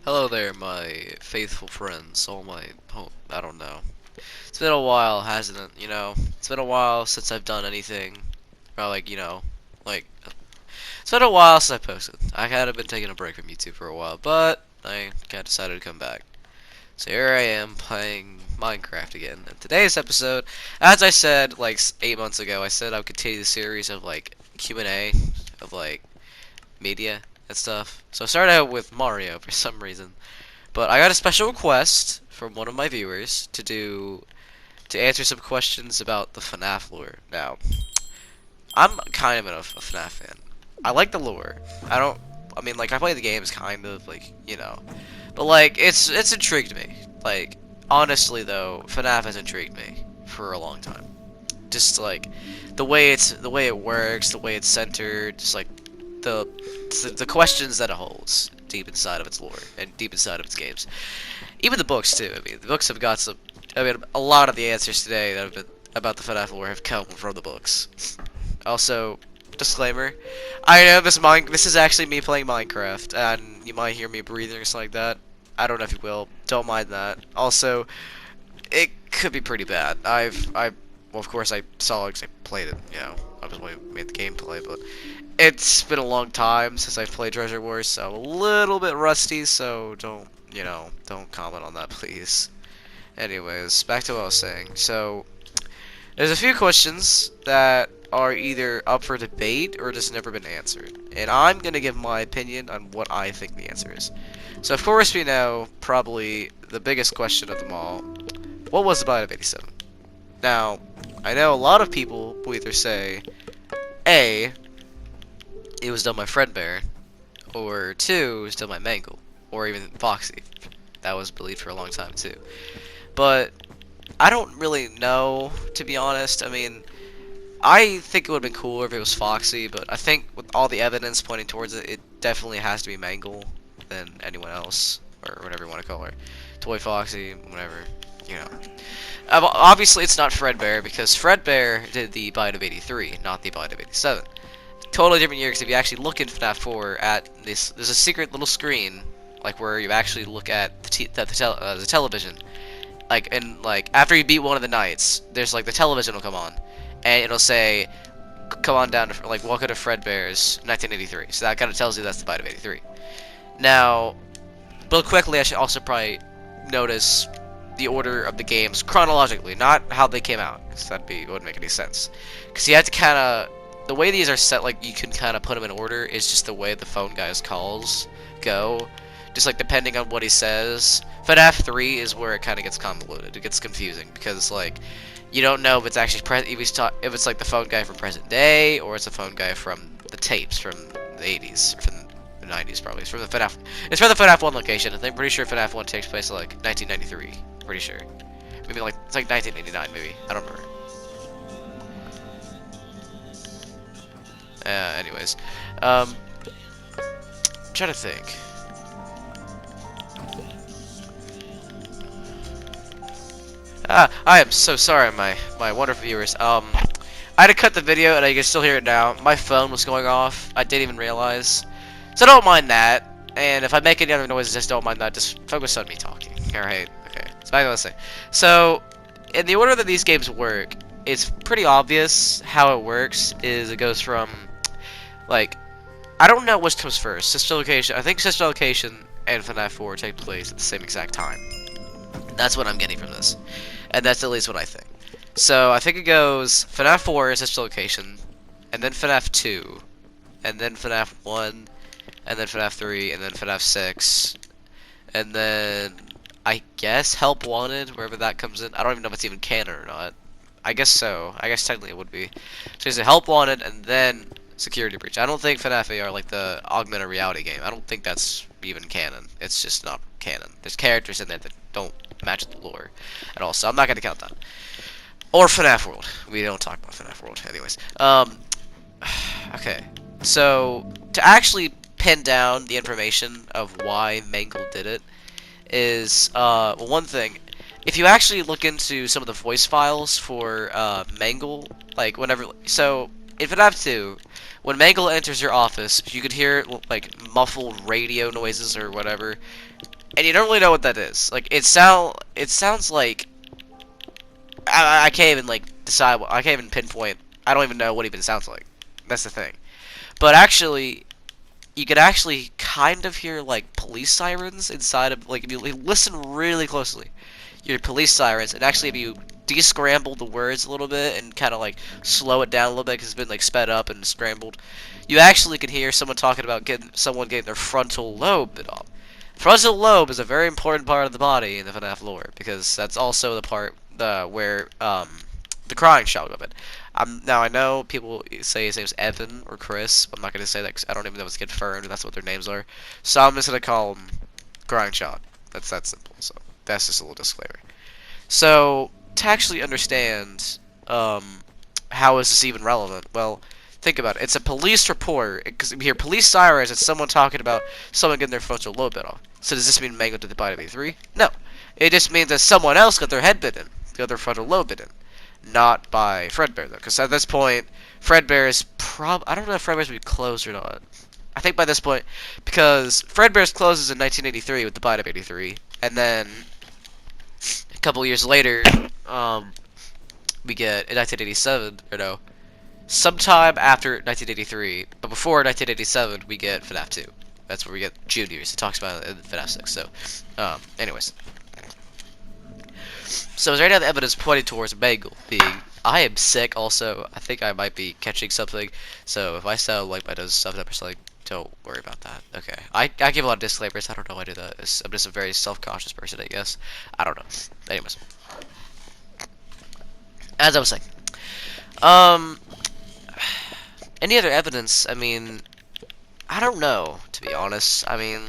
Hello there, my faithful friends, I don't know. It's been a while, hasn't it? It's been a while since I've done anything. Or like, it's been a while since I posted. I had been taking a break from YouTube for a while, but I kind of decided to come back. So here I am playing Minecraft again. And today's episode, as I said like 8 months ago, I said I would continue the series of like Q&A of like media and stuff. So I started out with Mario for some reason. But I got a special request from one of my viewers to answer some questions about the Fnaf lore. Now, I'm kind of a Fnaf fan. I like the lore. I mean, like I play the games kind of but like it's intrigued me. Like honestly though, Fnaf has intrigued me for a long time. Just like the way it works, the way it's centered, just like the the questions that it holds deep inside of its lore and deep inside of its games. Even the books too. I mean, the books have got some. I mean, a lot of the answers today that have been about the Fnaf lore have come from the books. Also, disclaimer: I know this is actually me playing Minecraft, and you might hear me breathing or something like that. I don't know if you will. Don't mind that. Also, it could be pretty bad. Well, of course, I saw it because I played it. I was made the gameplay, but it's been a long time since I've played Treasure Wars, so I'm a little bit rusty. So don't comment on that, please. Anyways, back to what I was saying. So there's a few questions that are either up for debate or just never been answered, and I'm gonna give my opinion on what I think the answer is. So of course we know probably the biggest question of them all: what was the Bite of '87? Now, I know a lot of people will either say, A, it was done by Fredbear, or 2, it was done by Mangle, or even Foxy. That was believed for a long time too. But I don't really know, to be honest. I mean, I think it would have been cooler if it was Foxy, but I think with all the evidence pointing towards it, it definitely has to be Mangle than anyone else, or whatever you want to call her. Toy Foxy, whatever, you know. Obviously, it's not Fredbear, because Fredbear did the Bite of '83, not the Bite of '87. Totally different year, because if you actually look in FNAF 4 at this, there's a secret little screen, like where you actually look at the television. Like, and like, after you beat one of the nights, there's like the television will come on, and it'll say, come on down to, like, welcome to Fredbear's 1983. So that kind of tells you that's the Bite of '83. Now, real quickly, I should also probably notice the order of the games chronologically, not how they came out, because wouldn't make any sense. Because you have to kind of, the way these are set, like you can kind of put them in order is just the way the phone guy's calls go, just like depending on what he says. FNAF 3 is where it kind of gets convoluted. It gets confusing because like you don't know if it's actually if it's like the phone guy from present day or it's a phone guy from the tapes from the 80s or from the 90s probably. It's from the FNAF. It's from the FNAF 1 location. I'm pretty sure FNAF 1 takes place in like 1993. Pretty sure. Maybe like it's like 1989 maybe. I don't remember. Anyways, I'm trying to think. I am so sorry, my wonderful viewers. I had to cut the video, and I can still hear it now. My phone was going off. I didn't even realize. So don't mind that. And if I make any other noises, just don't mind that. Just focus on me talking. All right. Okay. So back to what I was saying. So, in the order that these games work, it's pretty obvious how it works. Is it goes from like, I don't know which comes first. Sister Location. I think Sister Location and FNAF 4 take place at the same exact time. That's what I'm getting from this. And that's at least what I think. So I think it goes FNAF 4 is Sister Location, and then FNAF 2, and then FNAF 1, and then FNAF 3, and then FNAF 6, and then I guess Help Wanted, wherever that comes in. I don't even know if it's even canon or not. I guess so. I guess technically it would be. So it's a Help Wanted, and then Security Breach. I don't think FNAF are like the augmented reality game. I don't think that's even canon. It's just not canon. There's characters in there that don't match the lore at all, so I'm not gonna count that. Or FNAF World. We don't talk about FNAF World, anyways. Okay. So to actually pin down the information of why Mangle did it is well, one thing. If you actually look into some of the voice files for Mangle, like whenever, so in FNAF 2, when Mangle enters your office, you could hear like muffled radio noises or whatever, and you don't really know what that is. Like it sounds like I can't even like decide. I can't even pinpoint. I don't even know what it even sounds like. That's the thing. But actually, you could actually kind of hear like police sirens inside of like if you listen really closely. Your police sirens, and actually if you descramble the words a little bit and kind of like slow it down a little bit because it's been like sped up and scrambled, you actually can hear someone talking about getting their frontal lobe bit off. Frontal lobe is a very important part of the body in the FNAF lore because that's also the part where the crying child of it. Now I know people say his name's Evan or Chris. I'm not gonna say that because I don't even know if it's confirmed and that's what their names are. So I'm just gonna call him crying child. That's that simple. So that's just a little disclaimer. So to actually understand how is this even relevant? Well, think about it. It's a police report because you hear police sirens. It's someone talking about someone getting their frontal lobe bit off. So does this mean Mango did the bite of A3? No. It just means that someone else got their head bitten, got their frontal lobe bitten. Not by Fredbear, though, because at this point, Fredbear is I don't know if Fredbear's be closed or not. I think by this point, because Fredbear's closes in 1983 with the bite of 83, and then a couple years later, we get in 1987, or no, sometime after 1983, but before 1987, we get Fnaf 2. That's where we get Juniors. It talks about it in Fnaf 6. So, anyways. So is right now the evidence pointing towards Mangle being, I am sick also, I think I might be catching something, so if I sound like my nose stuffed up or something, don't worry about that. Okay, I give a lot of disclaimers, I don't know why I do that, I'm just a very self-conscious person, I guess. I don't know. Anyways. As I was saying. Any other evidence, I mean, I don't know, to be honest. I mean,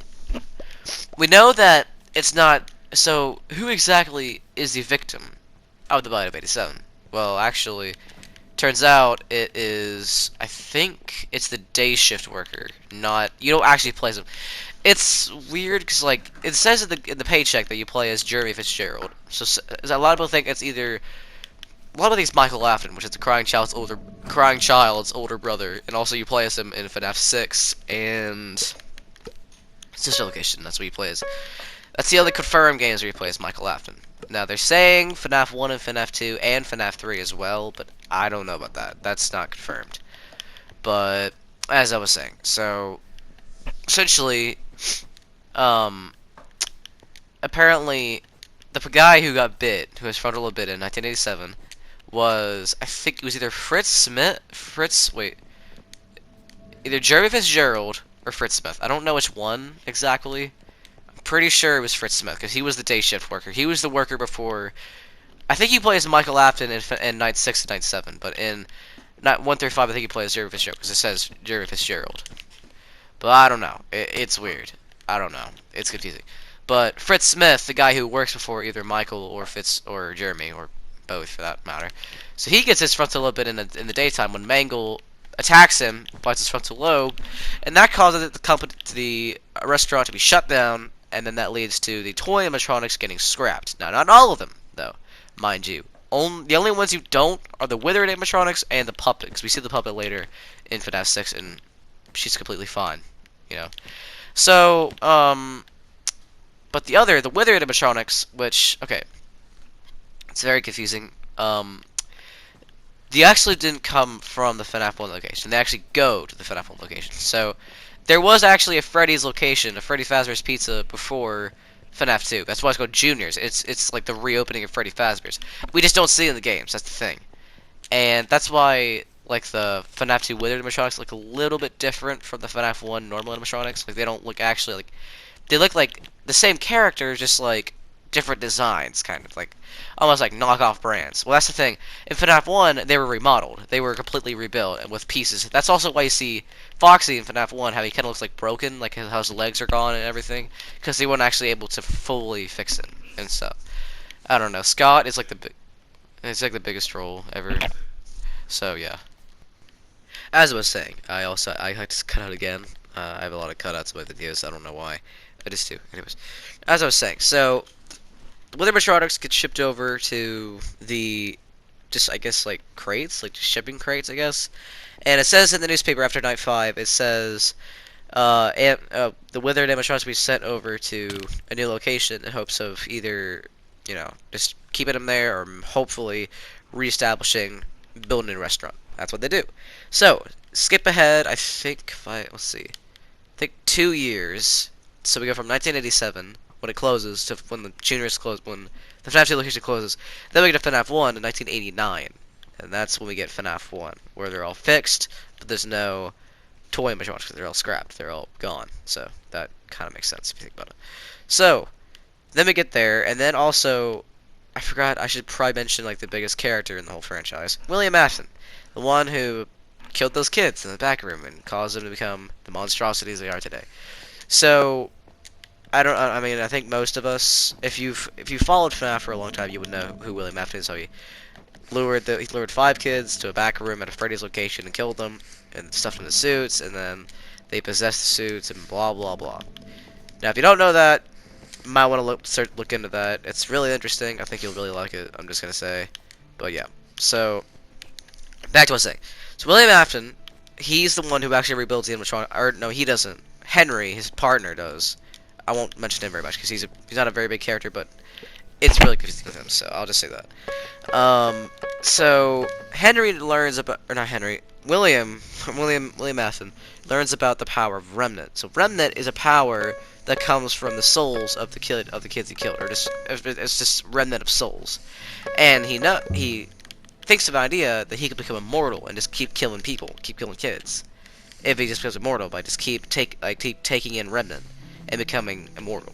we know that it's not. So, who exactly is the victim of the bite of 87? Well, actually, turns out it is. I think it's the day shift worker. Not you don't actually play them. It's weird because like it says in the paycheck that you play as Jeremy Fitzgerald. So a lot of people think it's either. A lot of these Michael Afton, which is the crying child's older brother, and also you play as him in FNAF 6 and Sister Location. That's what you play as. That's the only confirmed games where you play as Michael Afton. Now they're saying FNAF 1 and FNAF 2 and FNAF 3 as well, but I don't know about that. That's not confirmed. But as I was saying, so essentially, apparently, the guy who got bit, who was frontal lobe bit in 1987, was I think it was either either Jeremy Fitzgerald or Fritz Smith. I don't know which one exactly. Pretty sure it was Fritz Smith because he was the day shift worker. He was the worker before. I think he plays Michael Afton in Night 6 and Night 7, but in Night 1 through 5, I think he plays Jerry Fitzgerald because it says Jerry Fitzgerald. But I don't know. It's weird. I don't know. It's confusing. But Fritz Smith, the guy who works before either Michael or Fitz or Jeremy or both for that matter, so he gets his frontal lobe bit in the daytime when Mangle attacks him, bites his frontal lobe, and that causes the restaurant to be shut down. And then that leads to the toy animatronics getting scrapped. Now, not all of them, though, mind you. The only ones you don't are the withered animatronics and the puppet. Because we see the puppet later in FNAF 6, and she's completely fine, you know. So, but the withered animatronics, which, okay, it's very confusing. They actually didn't come from the FNAF 1 location. They actually go to the FNAF 1 location. So, there was actually a Freddy's location, a Freddy Fazbear's Pizza, before FNAF 2. That's why it's called Juniors. It's like the reopening of Freddy Fazbear's. We just don't see it in the games. That's the thing. And that's why, like, the FNAF 2 withered animatronics look a little bit different from the FNAF 1 normal animatronics. Like, they don't look actually like... They look like the same character, just, like, different designs, kind of. Like, almost like knockoff brands. Well, that's the thing. In FNAF 1, they were remodeled. They were completely rebuilt and with pieces. That's also why you see Foxy in FNAF 1, how he kind of looks like broken, like how his legs are gone and everything, because they weren't actually able to fully fix him and stuff. I don't know. Scott is like it's like the biggest troll ever. So yeah. As I was saying, I had to cut out again. I have a lot of cutouts of my videos. I don't know why. I just do. Anyways, as I was saying, so when the animatronics get shipped over to the just, I guess, like, crates, like, just shipping crates, I guess. And it says in the newspaper after night 5, it says, the withered animatronics will be sent over to a new location in hopes of either, just keeping them there or hopefully reestablishing, building a restaurant. That's what they do. So, skip ahead, I think, let's see, I think 2 years. So we go from 1987, when it closes, to when the juniors close, when the FNAF 2 location closes. Then we get to FNAF 1 in 1989. And that's when we get FNAF 1, where they're all fixed, but there's no toy animatronics because they're all scrapped. They're all gone. So that kind of makes sense if you think about it. So, then we get there, and then also, I forgot, I should probably mention, like, the biggest character in the whole franchise. William Matson. The one who killed those kids in the back room and caused them to become the monstrosities they are today. So, I mean, I think most of us, if you followed FNAF for a long time, you would know who William Matson is. So he lured 5 kids to a back room at a Freddy's location and killed them and stuffed them in the suits, and then they possessed the suits and blah blah blah. Now, if you don't know that, you might want to look into that. It's really interesting. I think you'll really like it. I'm just gonna say, but yeah. So back to what I was saying. So William Afton, he's the one who actually rebuilds the animatronic. Or no, he doesn't. Henry, his partner, does. I won't mention him very much because he's not a very big character, but it's really confusing with him. So I'll just say that. So Henry learns about, or not Henry, William Matson learns about the power of Remnant. So Remnant is a power that comes from the souls of the kids he killed, or just it's just remnant of souls. And he thinks of an idea that he could become immortal and just keep killing people, keep killing kids. If he just becomes immortal by just keep taking in Remnant and becoming immortal.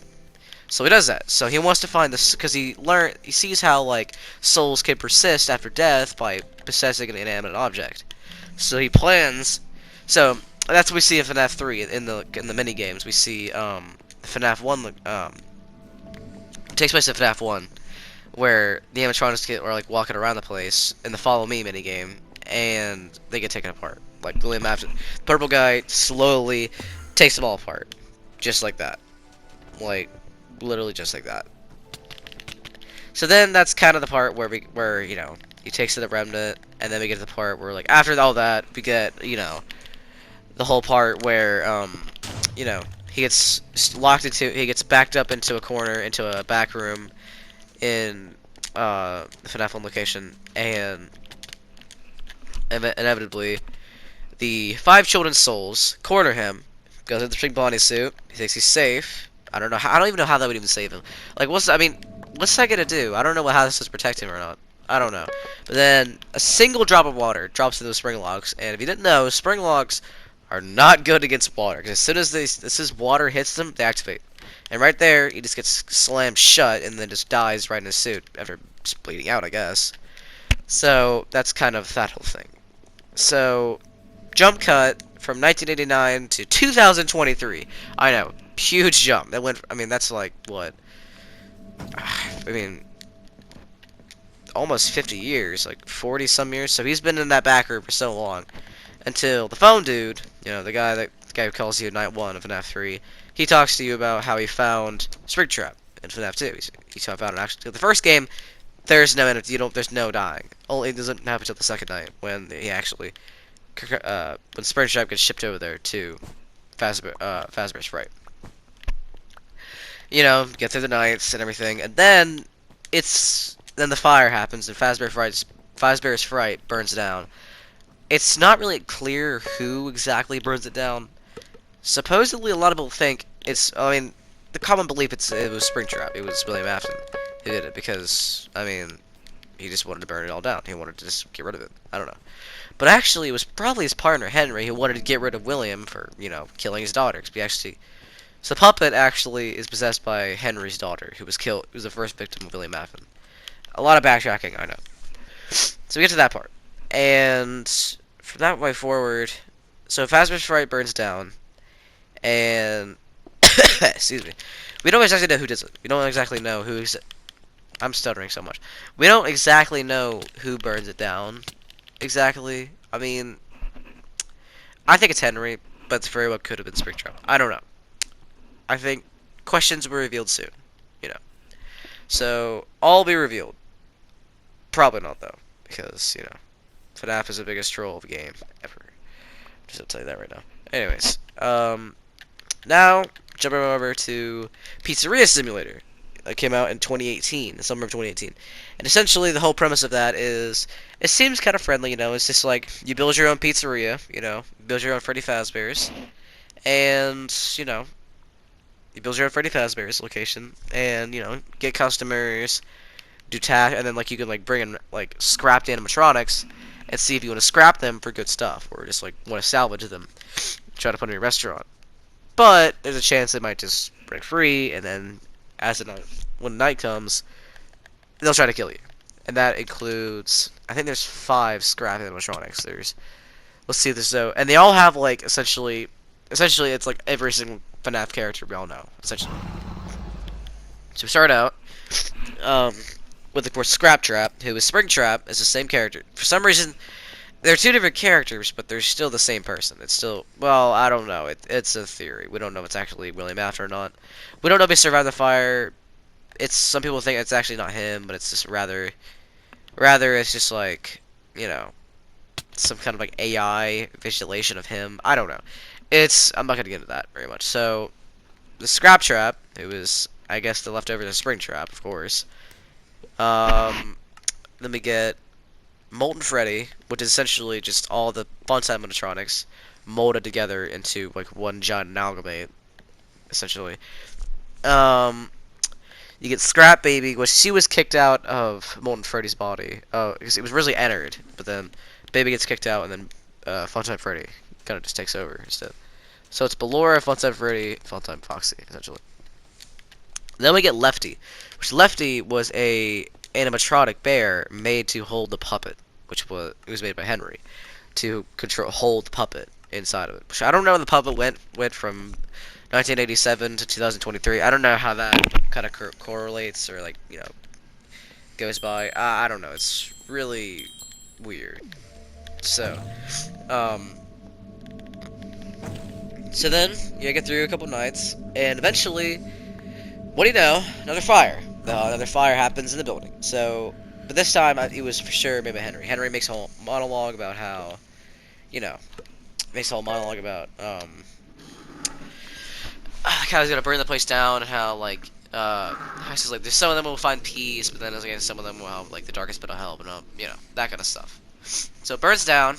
So he does that. So he wants to find this because he sees how like souls can persist after death by possessing an inanimate object. So he plans. So that's what we see in FNAF 3 in the mini games. We see FNAF 1 it takes place in FNAF 1 where the animatronics are like walking around the place in the Follow Me mini game and they get taken apart. Like William Afton, purple guy slowly takes them all apart, just like that. Like literally just like that. So then that's kind of the part where he takes to the remnant, and then we get to the part where like after all that we get the whole part where he gets he gets backed up into a corner, into a back room in the FNAF 1 location, and inevitably the 5 children's souls corner him. Goes into the big Bonnie suit. He thinks he's safe. I don't even know how that would even save him. Like, what's that gonna do? I don't know how this is protect him or not. I don't know. But then a single drop of water drops into the spring logs, and if you didn't know, spring logs are not good against water because as soon as water hits them, they activate. And right there, he just gets slammed shut and then just dies right in his suit after just bleeding out, I guess. So that's kind of that whole thing. So jump cut from 1989 to 2023. I know, huge jump. That went. I mean, that's like what? I mean, almost 50 years, like 40 some years. So he's been in that back room for so long until the phone dude, the guy who calls you Night 1 of FNAF 3, he talks to you about how he found Springtrap in FNAF 2. He found it actually. The first game, there's no there's no dying. Only it doesn't happen until the second night when he actually when Springtrap gets shipped over there to Fazbear's Fright. Get through the nights and everything, and then the fire happens and Fazbear's Fright burns down. It's not really clear who exactly burns it down. Supposedly, a lot of people think the common belief it was Springtrap. It was William Afton who did it because, he just wanted to burn it all down. He wanted to just get rid of it. I don't know. But actually, it was probably his partner, Henry, who wanted to get rid of William for, killing his daughter. So the puppet actually is possessed by Henry's daughter, who was killed. Who was the first victim of William Afton. A lot of backtracking, I know. So we get to that part. And from that way forward, so Fazbear's Fright burns down, and excuse me, we don't exactly know who does it. We don't exactly know who's. I'm stuttering so much. We don't exactly know who burns it down. Exactly. I think it's Henry, but very well could have been Springtrap. I don't know. I think questions will be revealed soon. So all will be revealed. Probably not though. because, you know, Fnaf is the biggest troll of the game ever. Just to tell you that right now. Anyways, now jumping over to Pizzeria Simulator. That came out in 2018, the summer of 2018. And essentially, the whole premise of that is, it seems kind of friendly, you know. It's just like you build your own pizzeria, you know, build your own Freddy Fazbear's, and you know, you build your own Freddy Fazbear's location, and you know, get customers, do task, and then like you can like bring in like scrapped animatronics, and see if you want to scrap them for good stuff, or just like want to salvage them, try to put in your restaurant. But there's a chance they might just break free, and then as the night, when night comes, they'll try to kill you. And that includes, I think there's 5 scrap animatronics. Let's see this though, and they all have like essentially it's like every single FNAF character we all know, essentially. So we start out with, of course, Scrap Trap, who is Springtrap, is the same character. For some reason, they're 2 different characters, but they're still the same person. It's still, well, I don't know. It's a theory. We don't know if it's actually William After or not. We don't know if he survived the fire. Some people think it's actually not him, but it's just rather it's just like, you know, some kind of like AI visualization of him. I don't know. I'm not gonna get into that very much. So, the Scrap Trap, who is, I guess, the leftover of the Spring Trap, of course. Then we get Molten Freddy, which is essentially just all the Funtime animatronics molded together into like one giant amalgamate, essentially. You get Scrap Baby, which she was kicked out of Molten Freddy's body. Because it was originally entered, but then Baby gets kicked out, and then Funtime Freddy kind of just takes over instead. So it's Ballora, Funtime Freddy, Funtime Foxy, essentially. Then we get Lefty, which Lefty was a animatronic bear made to hold the puppet, it was made by Henry to hold the puppet inside of it. Which I don't know when the puppet went from 1987 to 2023. I don't know how that kind of correlates or like, you know, goes by. I don't know. It's really weird. So then you get through a couple nights, and eventually, what do you know? Another fire. Another fire happens in the building. So, but this time it was for sure made by Henry. Henry makes a whole monologue about how, you know, how he's gonna burn the place down, and how like he says like there's some of them will find peace, but then again some of them will have like the darkest bit of hell, but you know, that kind of stuff. So it burns down,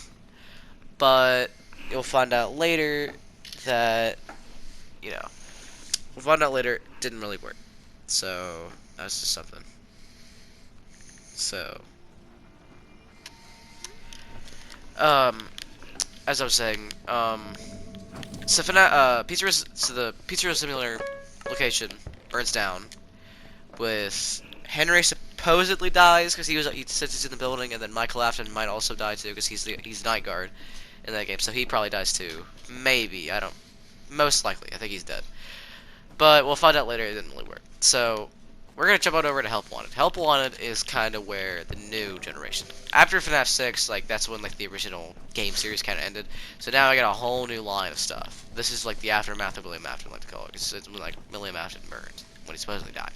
but you'll find out later that, you know, it didn't really work. So that's just something. So as I was saying, so the Pizzeria Simulator location burns down, with Henry supposedly dies because he sits he's in the building, and then Michael Afton might also die too because he's night guard in that game, so he probably dies too. Maybe, most likely, I think he's dead. But we'll find out later. It didn't really work. So we're gonna jump on over to Help Wanted. Help Wanted is kind of where the new generation. After FNAF 6, like that's when like the original game series kind of ended. So now I got a whole new line of stuff. This is like the aftermath of William Afton, I like to call it. It's when like William Afton burned when he supposedly died.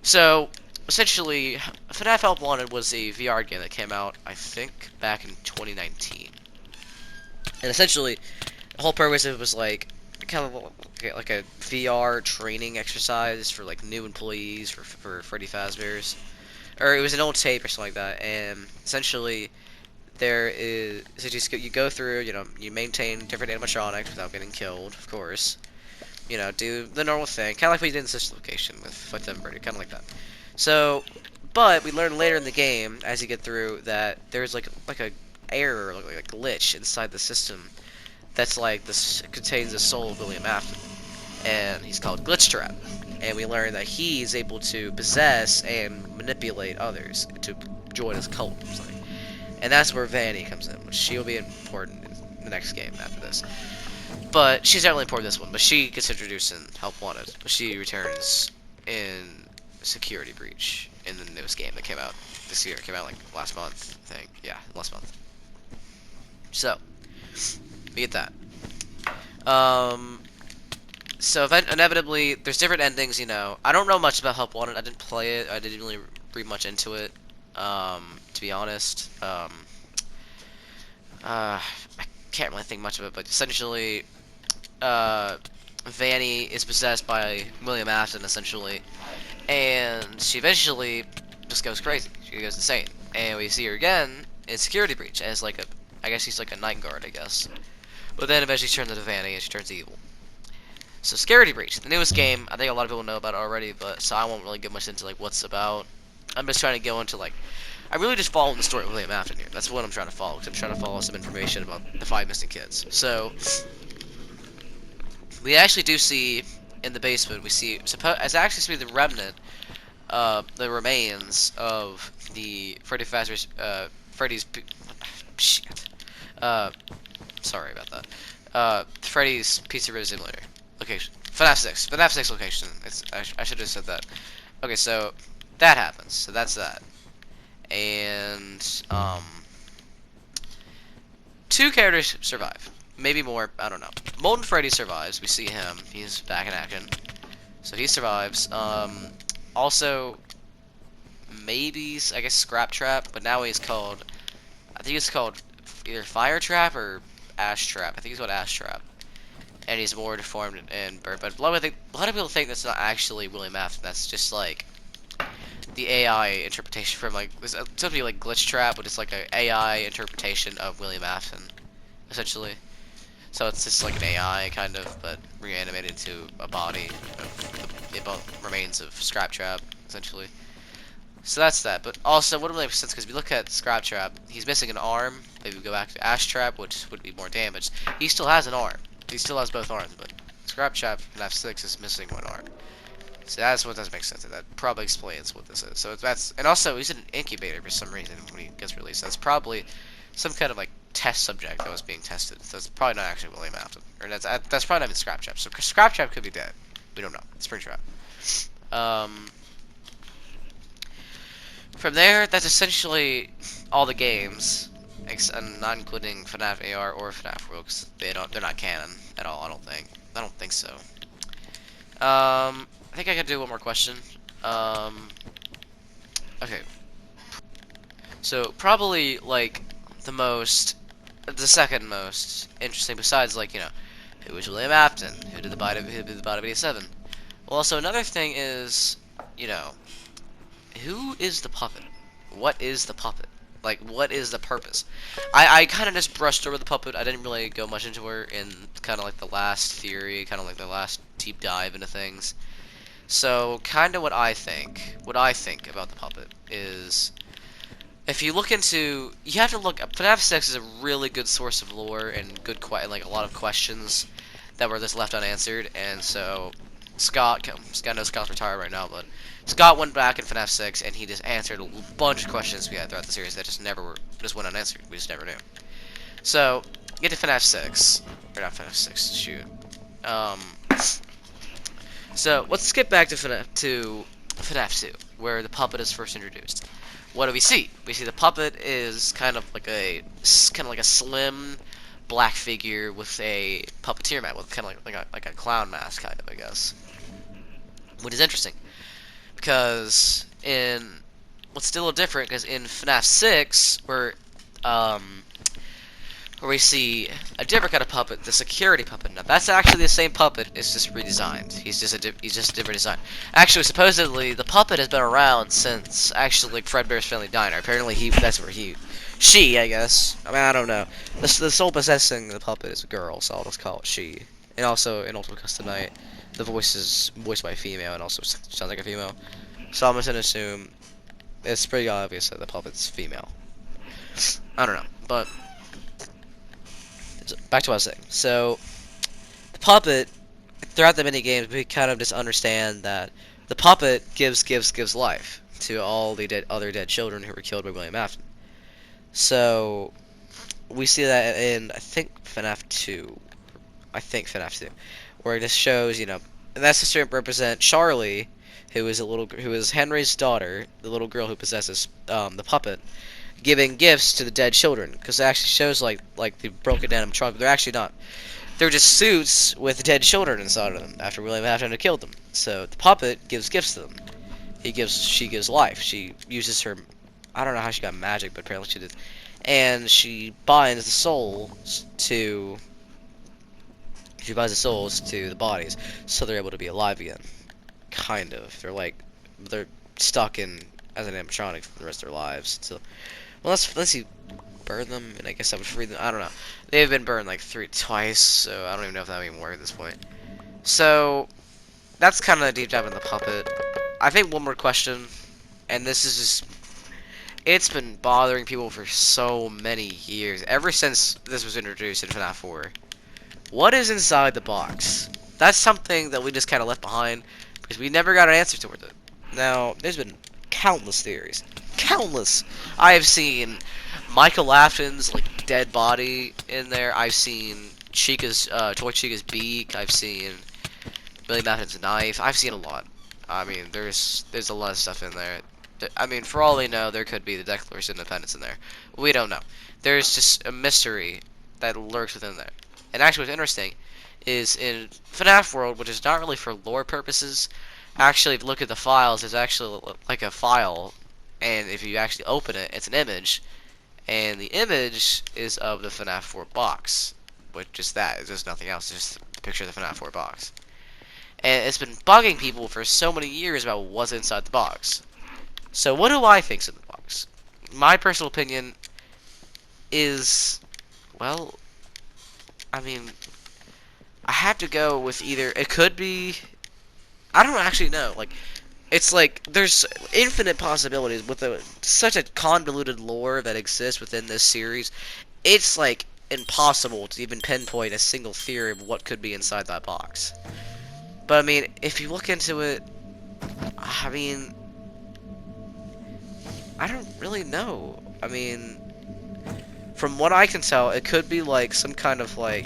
So essentially, FNAF Help Wanted was a VR game that came out, I think, back in 2019. And essentially, the whole purpose of it was like kind of like a VR training exercise for like new employees for Freddy Fazbear's, or it was an old tape or something like that. And essentially, you go through, you know, you maintain different animatronics without getting killed, of course. You know, do the normal thing, kind of like we did in this location with Funtime Freddy, kind of like that. So, but we learn later in the game as you get through that there's like a error, like a glitch inside the system that's like this contains the soul of William Afton, and he's called Glitch Trap. And we learn that he's able to possess and manipulate others to join his cult or something. And that's where Vanny comes in, which she will be important in the next game after this. But she's not really important in this one, but she gets introduced in Help Wanted. But she returns in Security Breach in the newest game that came out this year. It came out like last month, I think. Yeah, last month. So we get that. So inevitably, there's different endings, you know. I don't know much about Help Wanted. I didn't play it. I didn't really read much into it. To be honest. I can't really think much of it, but essentially, Vanny is possessed by William Afton, essentially, and she eventually just goes crazy. She goes insane, and we see her again in Security Breach as like a, I guess she's like a night guard, I guess. But then eventually she turns into Vanny and she turns evil. So Security Breach, the newest game. I think a lot of people know about it already, but so I won't really get much into like what's about. I'm just trying to go into like, I'm really just following the story of William Afton here. That's what I'm trying to follow. Cause I'm trying to follow some information about the 5 missing kids. So we actually do see in the basement. We see it's actually the remnant, the remains of the Freddy's. Shit. Sorry about that. Freddy's Pizzeria Simulator location. FNAF 6. FNAF 6 location. I should have said that. Okay, so that happens. So that's that. And 2 characters survive. Maybe more. I don't know. Molten Freddy survives. We see him. He's back in action. So he survives. Also, maybe I guess Scrap Trap, but now he's called. I think he's called either Fire Trap or Ash Trap. I think he's called Ash Trap. And he's more deformed and burnt. But a lot of people think that's not actually William Afton. That's just like the AI interpretation from like it's supposed to be like Glitch Trap, but it's like an AI interpretation of William Afton, essentially. So it's just like an AI kind of, but reanimated into a body of the remains of Scrap Trap, essentially. So that's that. But also, wouldn't really make sense because if you look at Scrap Trap, he's missing an arm. Maybe we go back to Ash Trap, which would be more damaged. He still has an arm. He still has both arms, but Scrap Trap in F6 is missing one arm. So that's what doesn't make sense. That probably explains what this is. So that's, and also he's in an incubator for some reason when he gets released. That's probably some kind of like test subject that was being tested. So it's probably not actually William Afton, or that's probably not even Scrap Trap. So Scrap Trap could be dead. We don't know. Springtrap. From there, that's essentially all the games, not including FNAF AR or FNAF World, because they're not canon at all. I don't think so. I think I can do one more question. Okay. So probably like the second most interesting, besides like who was William Afton, who did the body of 87. Well, also another thing is who is the puppet? What is the puppet? Like, what is the purpose? I kind of just brushed over the puppet. I didn't really go much into her in kind of like the last theory, kind of like the last deep dive into things. So, kind of what I think about the puppet is, if you look into, you have to look. FNAF 6 is a really good source of lore and good, like a lot of questions that were just left unanswered. And so, Scott knows Scott's retired right now, but Scott went back in FNAF 6 and he just answered a bunch of questions we had throughout the series that just went unanswered. We just never knew. So, get to FNAF 6, or not FNAF 6. Shoot. So let's skip back to FNAF 2, where the puppet is first introduced. What do we see? We see the puppet is kind of like a slim black figure with a puppeteer mask, with kind of like a clown mask, kind of, I guess. Which is interesting because what's still a little different because in FNAF 6, where we see a different kind of puppet, the security puppet. Now that's actually the same puppet, it's just redesigned. He's just a different design. Actually, supposedly the puppet has been around since actually like Fredbear's Family Diner. Apparently she, I guess. I mean, I don't know. The soul possessing the puppet is a girl, so I'll just call it she. And also in Ultimate Custom Night, the voice is voiced by a female and also sounds like a female. So I'm just gonna assume it's pretty obvious that the puppet's female. I don't know, but back to what I was saying. So, the puppet, throughout the mini games, we kind of just understand that the puppet gives life to all the other dead children who were killed by William Afton. So, we see that in, I think, FNAF 2. Where it just shows, and that's to represent Charlie, who is Henry's daughter, the little girl who possesses the puppet, giving gifts to the dead children, because it actually shows like the broken down animatronic, but they're actually not. They're just suits with dead children inside of them after William Afton had killed them. So the puppet gives gifts to them. She gives life. She uses her I don't know how she got magic, but apparently she did. And she binds the souls to. She binds the souls to the bodies, so they're able to be alive again. Kind of. They're stuck in as an animatronic for the rest of their lives. So, well, let's see, burn them, and I guess that would free them. I don't know. They've been burned like twice, so I don't even know if that would even work at this point. So that's kind of a deep dive in the puppet. I think one more question, and this is just. It's been bothering people for so many years, ever since this was introduced in FNAF 4. What is inside the box? That's something that we just kind of left behind, because we never got an answer toward it. Now, there's been countless theories. Countless! I have seen Michael Afton's, like, dead body in there. I've seen Chica's, Toy Chica's beak. I've seen Billy Madden's knife. I've seen a lot. I mean, there's a lot of stuff in there. I mean, for all we know, there could be the Declaration of Independence in there. We don't know. There's just a mystery that lurks within there. And actually, what's interesting is in FNAF World, which is not really for lore purposes, actually, if you look at the files, there's actually like a file, and if you actually open it, it's an image, and the image is of the FNAF 4 box, which is that. It's just nothing else. It's just a picture of the FNAF 4 box. And it's been bugging people for so many years about what's inside the box. So what do I think's in the box? My personal opinion is, well, I mean, I have to go with either, it could be, I don't actually know, like, it's like, there's infinite possibilities with such a convoluted lore that exists within this series. It's, like, impossible to even pinpoint a single theory of what could be inside that box. But, I mean, if you look into it, I mean, I don't really know. I mean, from what I can tell, it could be like some kind of like.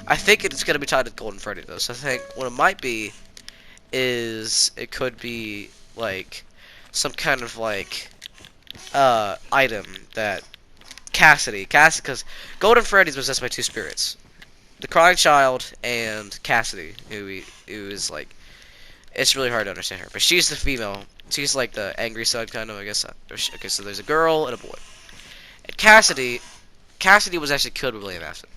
I think it's gonna be tied to Golden Freddy though. So I think what it might be is it could be like some kind of like item that Cassidy, because Golden Freddy's possessed by two spirits, the Crying Child and Cassidy, who is like. It's really hard to understand her, but she's the female. She's like the angry side, kind of, I guess. Okay, so there's a girl and a boy. And Cassidy was actually killed with William Afton.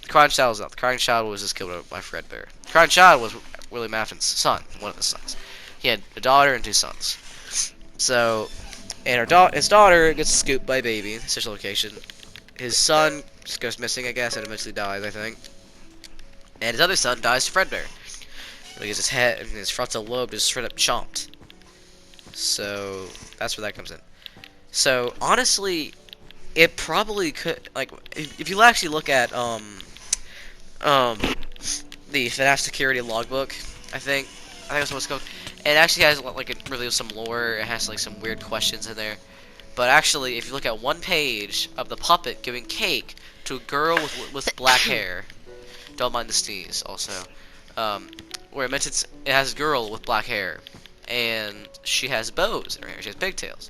The Crying Child was not. The Crying Child was just killed by Fred Bear. The Crying Child was William Afton's son, one of his sons. He had a daughter and two sons. So, and his daughter gets scooped by a baby, such a location. His son just goes missing, I guess, and eventually dies, I think. And his other son dies to Fred Bear. Because his head and his frontal lobe is straight up chomped. So that's where that comes in. So honestly, it probably could, like, if you actually look at the FNAF security logbook, I think that's what it's called. It actually has like really some lore. It has like some weird questions in there. But actually, if you look at one page of the puppet giving cake to a girl with black hair, don't mind the sneeze. Also, where it mentions it has a girl with black hair, and she has bows in her hair. She has pigtails.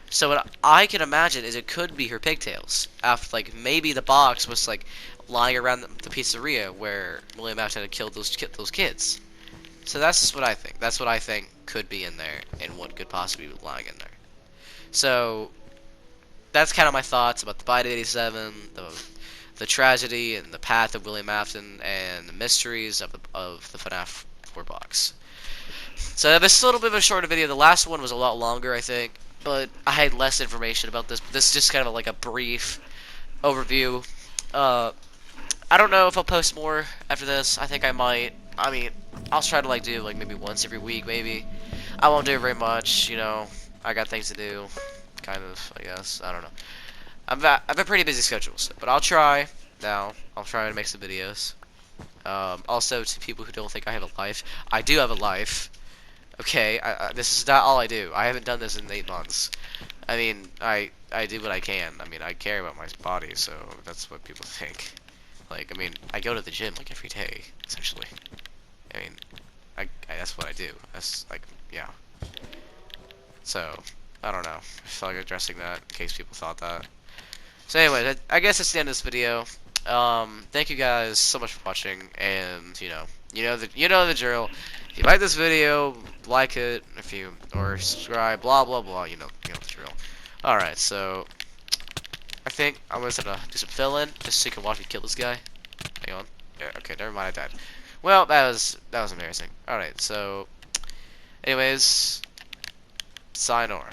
So what I can imagine is it could be her pigtails. After like maybe the box was like lying around the pizzeria where William Afton had killed those kids. So that's just what I think. That's what I think could be in there, and what could possibly be lying in there. So that's kind of my thoughts about the Bite 87, the tragedy and the path of William Afton, and the mysteries of the FNAF 4 box. So this is a little bit of a shorter video. The last one was a lot longer, I think, but I had less information about this. But this is just kind of like a brief overview. I don't know if I'll post more after this. I think I might. I mean, I'll try to like do like maybe once every week, maybe. I won't do very much, you know. I got things to do, kind of. I guess I don't know. I've a pretty busy schedule, so, but I'll try. Now I'll try to make some videos. Also, to people who don't think I have a life, I do have a life. Okay, this is not all I do. I haven't done this in 8 months. I mean, I do what I can. I mean, I care about my body, so that's what people think. Like, I mean, I go to the gym like every day, essentially. I mean, that's what I do. That's like, yeah. So, I don't know. I felt like addressing that in case people thought that. So anyway, I guess that's the end of this video. Thank you guys so much for watching, and you know the drill. If you like this video, like it. Or subscribe, blah blah blah. You know the drill. Alright, so I think I'm just gonna do some fill-in just so you can watch me kill this guy. Hang on. Yeah, okay, never mind, I died. Well, that was embarrassing. Alright, so anyways, sayonara.